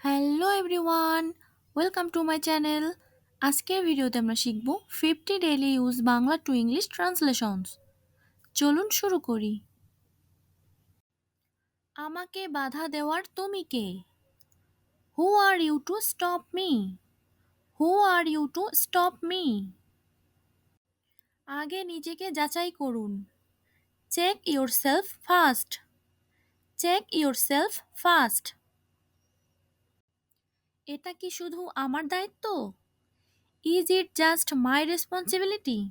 Hello everyone, welcome to my channel. আজকের ভিডিওতে আমরা শিখব 50 daily use Bangla to English translations. চলুন শুরু করি। আমাকে বাধা দেওয়ার তুমি কে? Who are you to stop me? Who are you to stop me? আগে নিজেকে যাচাই করুন। Check yourself first. Check yourself first. এটা কি শুধু আমার দায়িত্ব? Is it just my responsibility?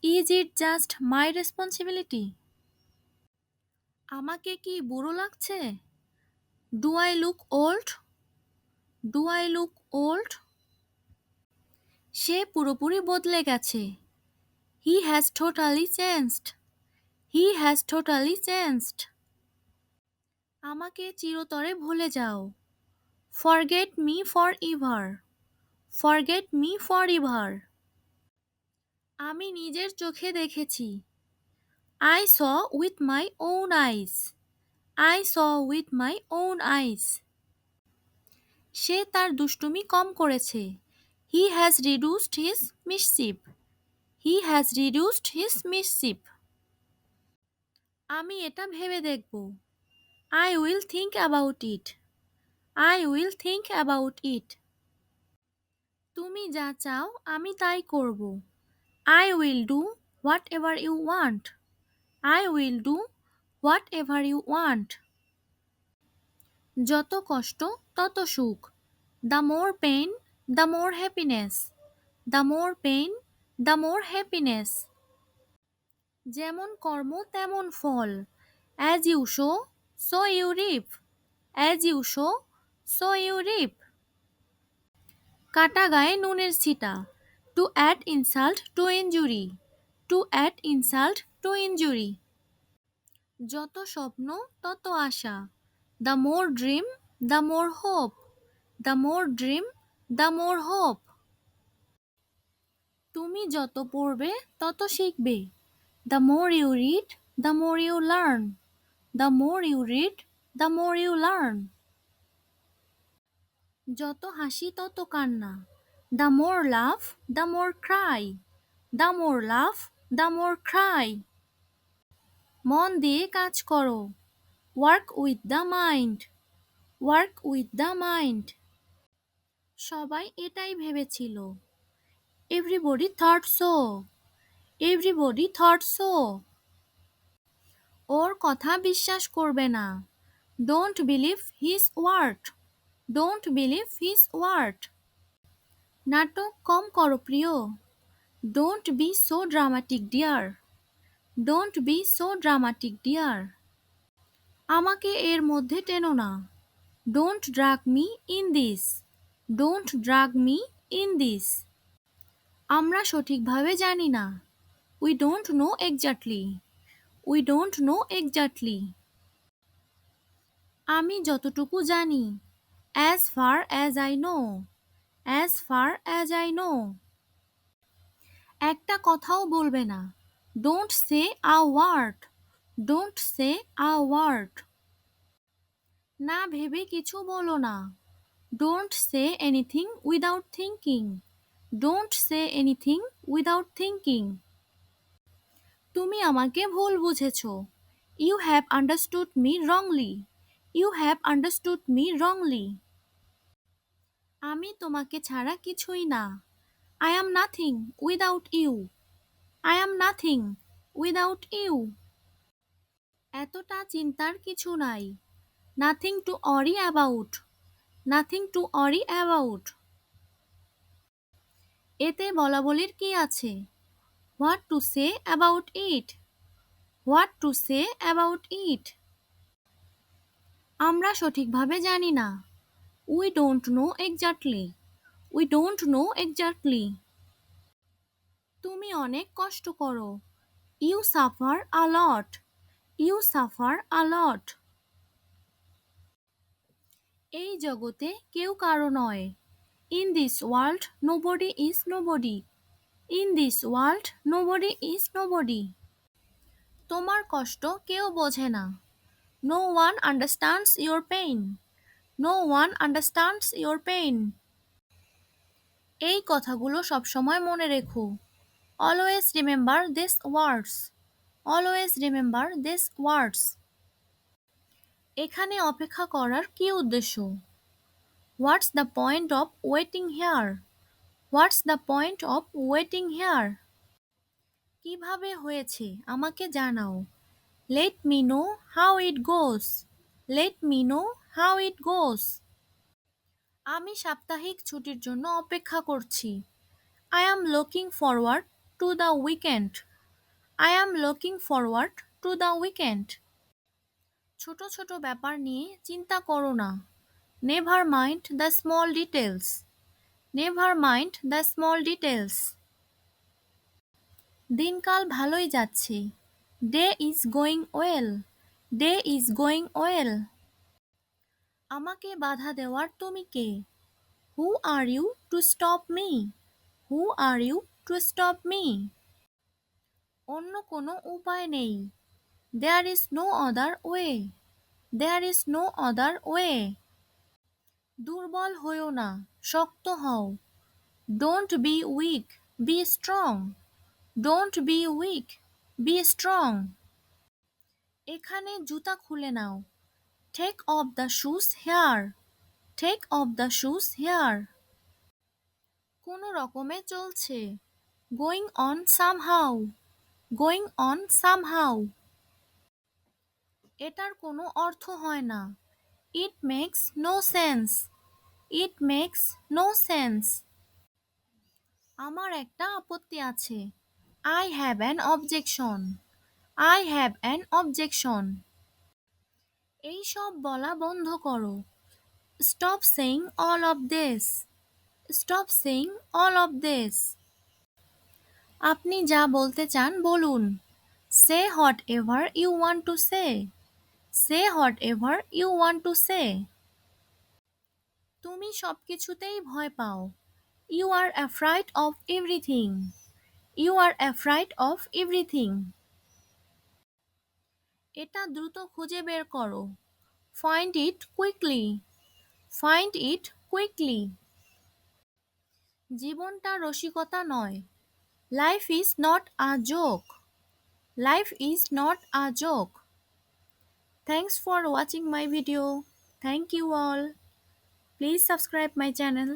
Is it just my responsibility? আমাকে কি বুড়ো লাগছে? Do I look old? Do I look old? সে পুরোপুরি বদলে গেছে। He has totally changed. He has totally changed. আমাকে চিরতরে ভুলে যাও। Forget me forever. Forget me forever. আমি নিজের চোখে দেখেছি। I saw with my own eyes. I saw with my own eyes. সে তার দুষ্টুমি কম করেছে। He has reduced his mischief. He has reduced his mischief. আমি এটা ভেবে দেখব। I will think about it. I will think about it. তুমি যা চাও আমি তাই করব। I will do whatever you want. I will do whatever you want. যত কষ্ট তত সুখ। The more pain the more happiness. The more pain the more happiness. যেমন কর্ম তেমন ফল। As you sow so you reap. As you sow so you reap. কাটা গায়ে নুনের ছিটা। To add insult to injury. To add insult to injury. যত স্বপ্ন তত আশা। The more dream the more hope. The more dream the more hope. তুমি যত পড়বে তত শিখবে। The more you read the more you learn. The more you read the more you learn. যত হাসি তত কান্না। The more love the more cry. The more love the more cry. মন দিয়ে কাজ করো। Work with the mind. Work with the mind. সবাই এটাই ভেবেছিল। Everybody thought so. Everybody thought so. ওর কথা বিশ্বাস করবে না। Don't believe his word. Don't believe his word. নাটক কম করো প্রিয়। Don't be so dramatic dear. Don't be so dramatic dear. আমাকে এর মধ্যে টেনো না। Don't drag me in this. Don't drag me in this. আমরা সঠিকভাবে জানি না। We don't know exactly. We don't know exactly. আমি যতটুকু জানি। As far as I know. As far as I know. একটা কথাও বলবে না। Don't say a word. Don't say a word. না ভেবে কিছু বলো না। Don't say anything without thinking. Don't say anything without thinking. তুমি আমাকে ভুল বুঝেছ। You have understood me wrongly. You have understood me wrongly. আমি তোমাকে ছাড়া কিছুই না। I am nothing without you. I am nothing without you. এতটা চিন্তার কিছু নাই। Nothing to worry about. Nothing to worry about. এতে বলাবলির কি আছে? What to say about it. What to say about it. আমরা সঠিকভাবে জানি না। We don't know exactly. We don't know exactly. তুমি অনেক কষ্ট করো। You suffer a lot. You suffer a lot. এই জগতে কেউ কারো নয়। In this world nobody is nobody. In this world nobody is nobody. তোমার কষ্ট কেউ বোঝে না। No one understands your pain. No one understands your pain. এই কথাগুলো সবসময় মনে রেখো। Always remember these words. Always remember these words. এখানে অপেক্ষা করার কী উদ্দেশ্য? What's the point of waiting here? What's the point of waiting here? কিভাবে হয়েছে আমাকে জানাও। Let me know how it goes. Let me know how it goes. আমি সাপ্তাহিক ছুটির জন্য অপেক্ষা করছি। I am looking forward to the weekend. I am looking forward to the weekend. ছোট ছোট ব্যাপার নিয়ে চিন্তা করো না। Never mind the small details. Never mind the small details. দিনকাল ভালোই যাচ্ছে। Day is going well. Day is going well. আমাকে বাধা দেওয়ার তুমি কে? Who are you to stop me? Who are you to stop me? অন্য কোনো উপায় নেই। There is no other way. There is no other way. দুর্বল হয়ো না, শক্ত হও। Don't be weak, be strong. Don't be weak, be strong. এখানে জুতা খুলে নাও। Take off the shoes here. Take off the shoes here. কোনো রকমে চলছে। Going on somehow. Going on somehow. এটার কোনো অর্থ হয় না। It makes no sense. It makes no sense. আমার একটা আপত্তি আছে। I have an objection. I have an objection. এই সব বলা বন্ধ করো। Stop saying all of this. Stop saying all of this. আপনি যা বলতে চান বলুন। Say whatever you want to say. Say whatever you want to say. তুমি সবকিছুতেই ভয় পাও। You are afraid of everything. You are afraid of everything. এটা দ্রুত খুঁজে বের করো। Find it quickly. Find it quickly. জীবনটা রসিকতা নয়। Life is not a joke. Life is not a joke. Thanks for watching my video. Thank you all. Please subscribe my channel.